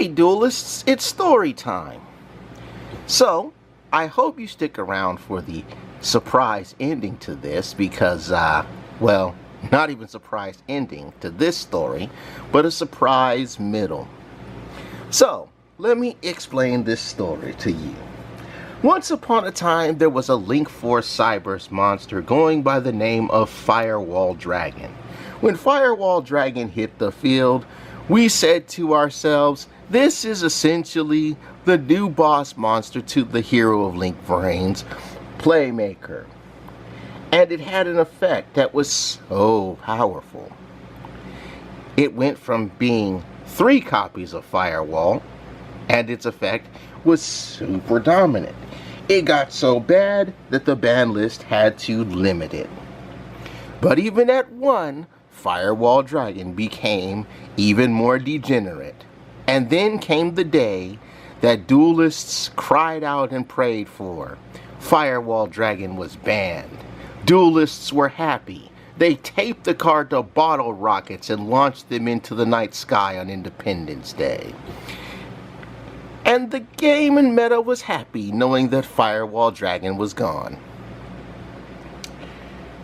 Hey duelists, it's story time. So, I hope you stick around for the surprise ending to this because, well, not even surprise ending to this story, but a surprise middle. So, let me explain this story to you. Once upon a time, there was a Link 4 Cyberse monster going by the name of Firewall Dragon. When Firewall Dragon hit the field, we said to ourselves, this is essentially the new boss monster to the hero of Link Brains, Playmaker. And it had an effect that was so powerful. It went from being 3 copies of Firewall, and its effect was super dominant. It got so bad that the Banlist had to limit it. But even at 1, Firewall Dragon became even more degenerate. And then came the day that duelists cried out and prayed for. Firewall Dragon was banned. Duelists were happy. They taped the card to bottle rockets and launched them into the night sky on Independence Day. And the game and meta was happy knowing that Firewall Dragon was gone.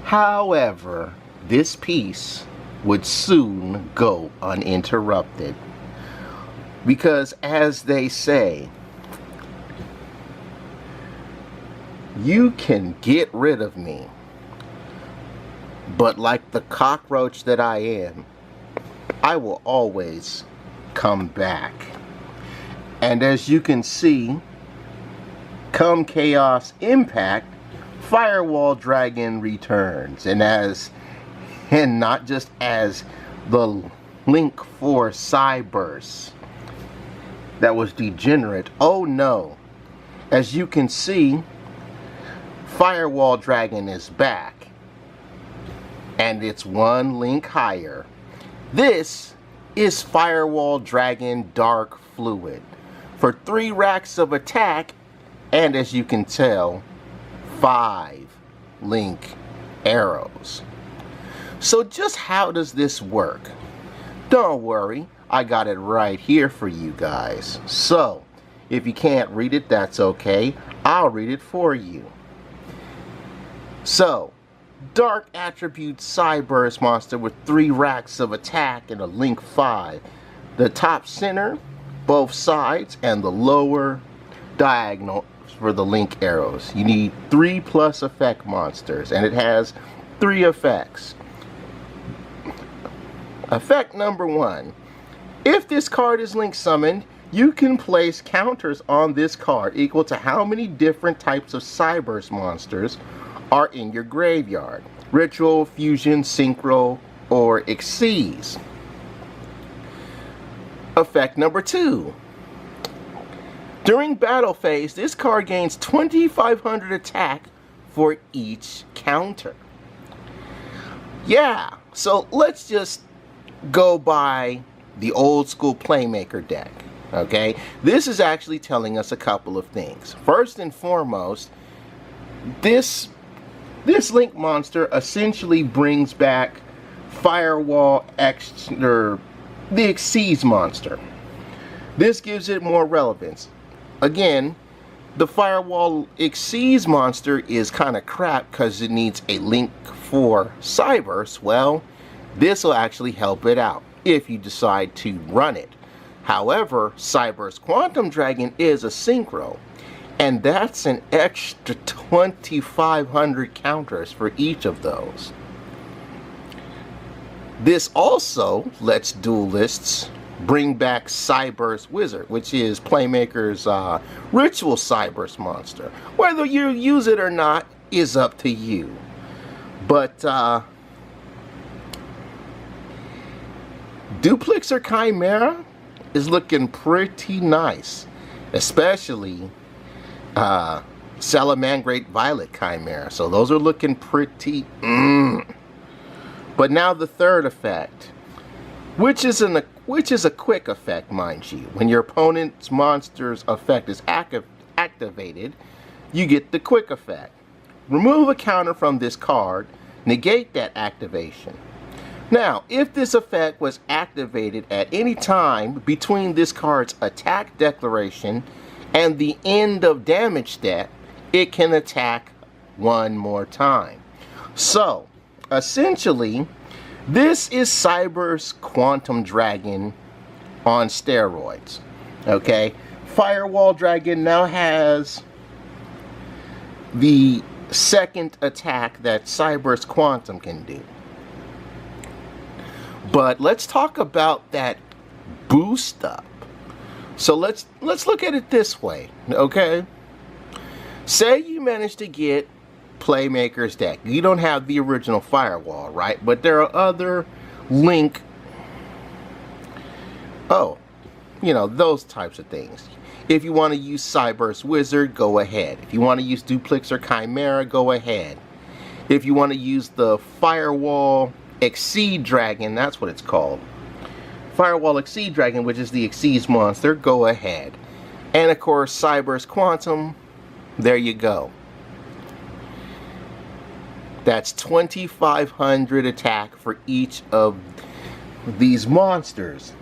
However, this peace would soon go uninterrupted. Because as they say, you can get rid of me, but like the cockroach that I am, I will always come back. And as you can see, come Chaos Impact, Firewall Dragon returns. And not just as the Link 4 Cyberse that was degenerate. Oh no. As you can see, Firewall Dragon is back. And it's 1 link higher. This is Firewall Dragon Dark Fluid. For 3 racks of attack, and as you can tell, 5 link arrows. So just how does this work? Don't worry, I got it right here for you guys. So, if you can't read it, that's okay. I'll read it for you. So, Dark Attribute Cyberse monster with 3 racks of attack and a link 5. The top center, both sides, and the lower diagonal for the link arrows. You need 3 plus effect monsters, and it has 3 effects. Effect number 1. If this card is link summoned, you can place counters on this card equal to how many different types of Cyberse monsters are in your graveyard. Ritual, Fusion, Synchro, or Xyz. Effect number 2. During battle phase, this card gains 2,500 attack for each counter. Yeah, so let's just go by the old school Playmaker deck, okay? This is actually telling us a couple of things. First and foremost, this Link monster essentially brings back Firewall X, or the Xyz monster. This gives it more relevance. Again, the Firewall Xyz monster is kind of crap because it needs a Link 4 Cyberse. Well, this will actually help it out if you decide to run it. However, Cyberse Quantum Dragon is a synchro, and that's an extra 2,500 counters for each of those. This also lets duelists bring back Cyberse Wizard, which is Playmaker's ritual Cyberse monster. Whether you use it or not is up to you. But Duplexer Chimera is looking pretty nice, especially Salamangrate Violet Chimera. So those are looking pretty. But now the third effect, which is a quick effect, mind you. When your opponent's monster's effect is activated, you get the quick effect. Remove a counter from this card, negate that activation. Now, if this effect was activated at any time between this card's attack declaration and the end of damage step, it can attack one more time. So, essentially, this is Cyber's Quantum Dragon on steroids. Okay? Firewall Dragon now has the second attack that Cyber's Quantum can do. But let's talk about that boost up. So let's look at it this way, okay? Say you manage to get Playmaker's deck. You don't have the original Firewall, right? But there are other Link, those types of things. If you want to use Cyber's Wizard, go ahead. If you want to use Duplex or Chimera, go ahead. If you want to use the Firewall Exceed Dragon, that's what it's called. Firewall Exceed Dragon, which is the Exceeds monster, go ahead. And of course, Cyber's Quantum, there you go. That's 2,500 attack for each of these monsters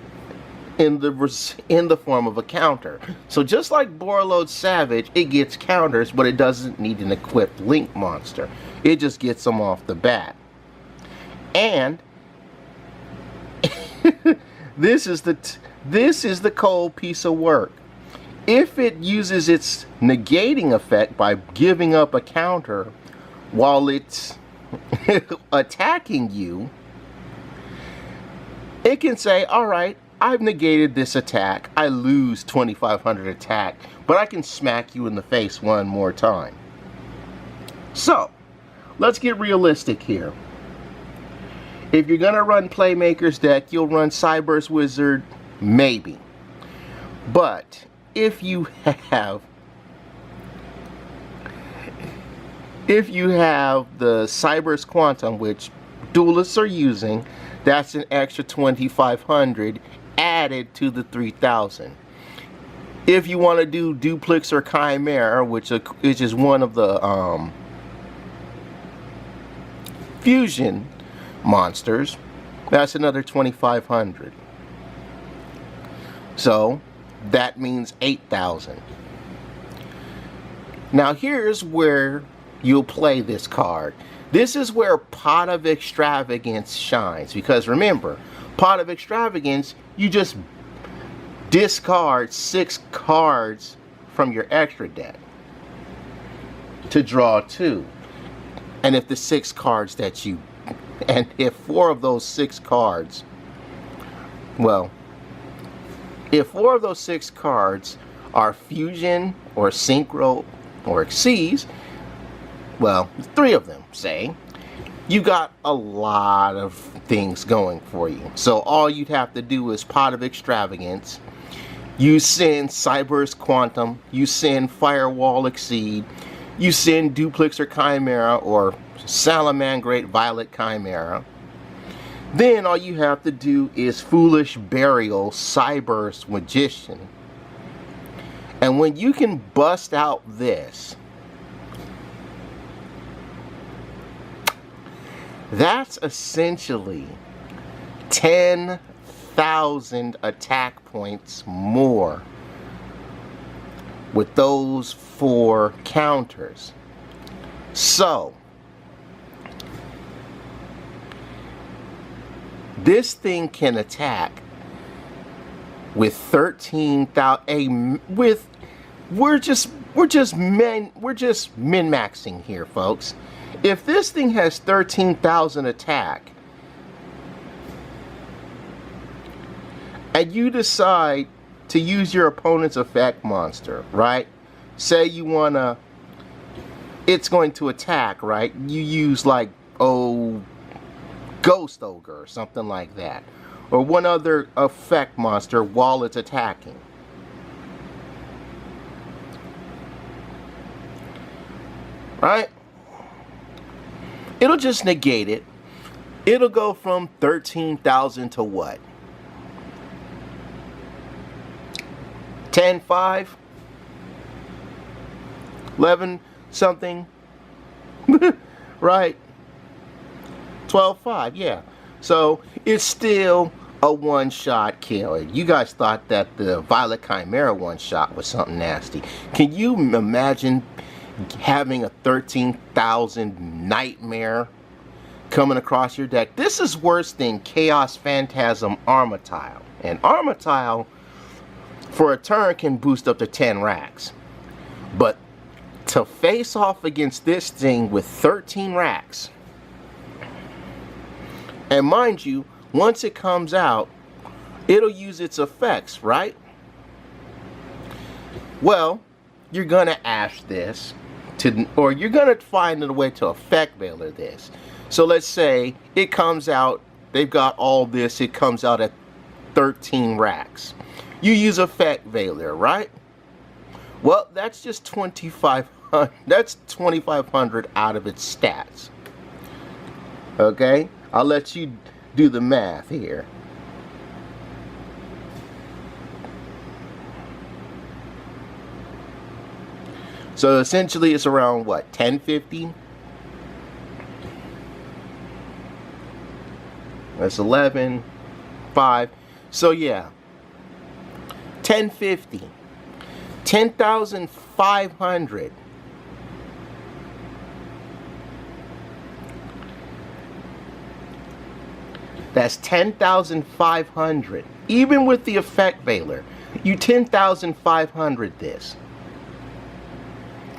in the form of a counter. So just like Borreload Savage, it gets counters, but it doesn't need an equipped Link monster. It just gets them off the bat. And this is the cold piece of work. If it uses its negating effect by giving up a counter while it's attacking you, it can say, alright, I've negated this attack. I lose 2,500 attack, but I can smack you in the face one more time. So, let's get realistic here. If you're gonna run Playmaker's deck, you'll run Cyber's Wizard, maybe. But if you have the Cyber's Quantum, which duelists are using, that's an extra 2,500 added to the 3,000. If you want to do Duplex or Chimera, which is one of the fusion monsters, that's another 2,500. So that means 8,000. Now here's where you'll play this card. This is where Pot of Extravagance shines, because remember, Pot of Extravagance, you just discard 6 cards from your extra deck to draw 2. And if the 6 cards that you, and if 4 of those 6 cards, well, if 4 of those 6 cards are Fusion or Synchro or Exceeds, well, 3 of them, say, you got a lot of things going for you. So all you'd have to do is Pot of Extravagance, you send Cyber's Quantum, you send Firewall Exceed, you send Duplex or Chimera or Salamangrate Violet Chimera. Then all you have to do is Foolish Burial Cyber's Magician. And when you can bust out this, that's essentially 10,000 attack points more with those 4 counters. So this thing can attack with 13,000. We're just min-maxing here, folks. If this thing has 13,000 attack, and you decide to use your opponent's effect monster, right? Say you wanna, it's going to attack, right? You use like, Ghost Ogre or something like that, or one other effect monster while it's attacking. Right? It'll just negate it. It'll go from 13,000 to what? 10.5? 11 something? Right? 12.5, yeah. So it's still a one-shot kill. You guys thought that the Violet Chimera one-shot was something nasty. Can you imagine having a 13,000 nightmare coming across your deck? This is worse than Chaos Phantasm Armatile. And Armatile, for a turn, can boost up to 10 racks. But to face off against this thing with 13 racks, and mind you, once it comes out, it'll use its effects, right? Well, you're gonna Ash this, or you're gonna find a way to effect Veiler this. So let's say it comes out, they've got all this, it comes out at 13 racks. You use effect Veiler, right? Well, that's just 2,500. That's 2,500 out of its stats. Okay, I'll let you do the math here. So essentially, it's around what, 1050? That's 11, 5. So yeah, 1050. 10,500. That's 10,500. Even with the effect Veiler, you 10,500 this.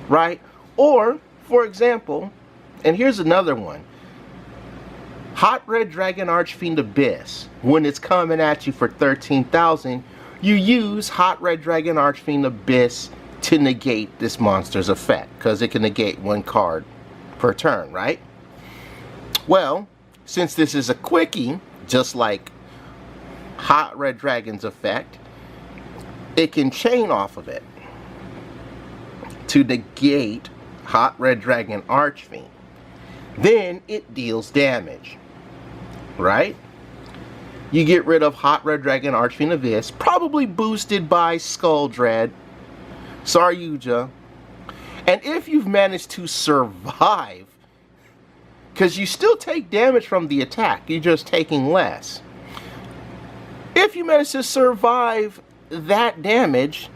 Right? Or, for example, and here's another one. Hot Red Dragon Archfiend Abyss. When it's coming at you for 13,000, you use Hot Red Dragon Archfiend Abyss to negate this monster's effect, because it can negate one card per turn, right? Well, since this is a quickie, just like Hot Red Dragon's effect, it can chain off of it to negate Hot Red Dragon Archfiend. Then it deals damage, right? You get rid of Hot Red Dragon Archfiend Abyss, probably boosted by Skull Dread, Saryuja, and if you've managed to survive, because you still take damage from the attack, you're just taking less. If you manage to survive that damage,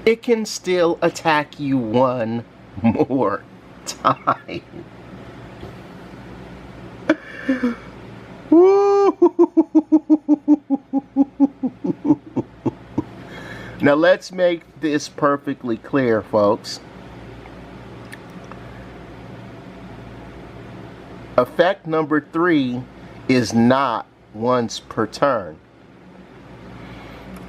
it can still attack you one more time. Now let's make this perfectly clear, folks. Effect number 3 is not once per turn.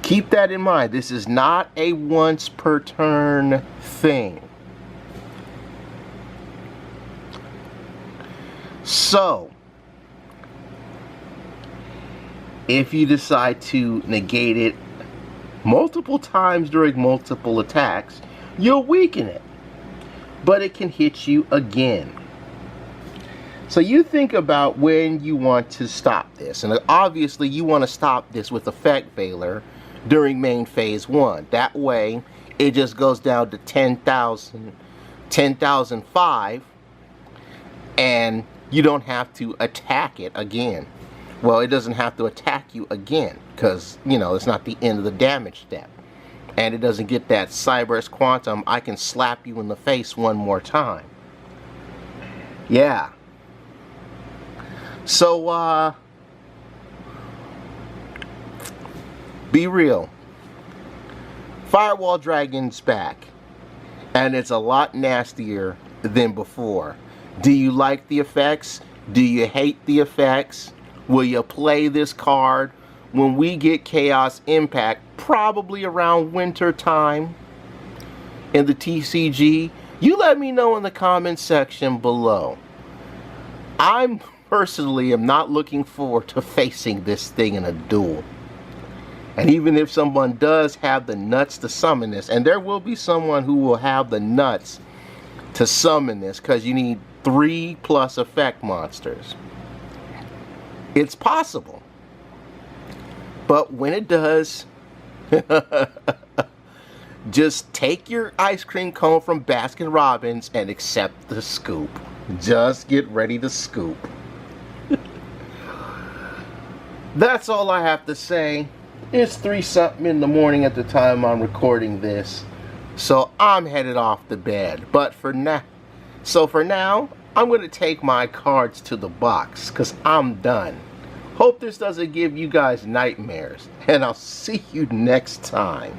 Keep that in mind. This is not a once per turn thing. So, if you decide to negate it multiple times during multiple attacks, you'll weaken it. But it can hit you again. So you think about when you want to stop this. And obviously you want to stop this with Effect Veiler during main phase 1. That way it just goes down to 10,000, 10,005, and you don't have to attack it again. Well, it doesn't have to attack you again because, you know, it's not the end of the damage step. And it doesn't get that Cyberse Quantum, I can slap you in the face one more time. Yeah. So, be real. Firewall Dragon's back. And it's a lot nastier than before. Do you like the effects? Do you hate the effects? Will you play this card when we get Chaos Impact, probably around winter time in the TCG? You let me know in the comments section below. I'm personally am not looking forward to facing this thing in a duel. And even if someone does have the nuts to summon this, and there will be someone who will have the nuts to summon this, because you need 3+ effect monsters. It's possible. But when it does, just take your ice cream cone from Baskin Robbins and accept the scoop. Just get ready to scoop. That's all I have to say. It's 3 something in the morning at the time I'm recording this. So I'm headed off to bed. But for now, I'm going to take my cards to the box because I'm done. Hope this doesn't give you guys nightmares. And I'll see you next time.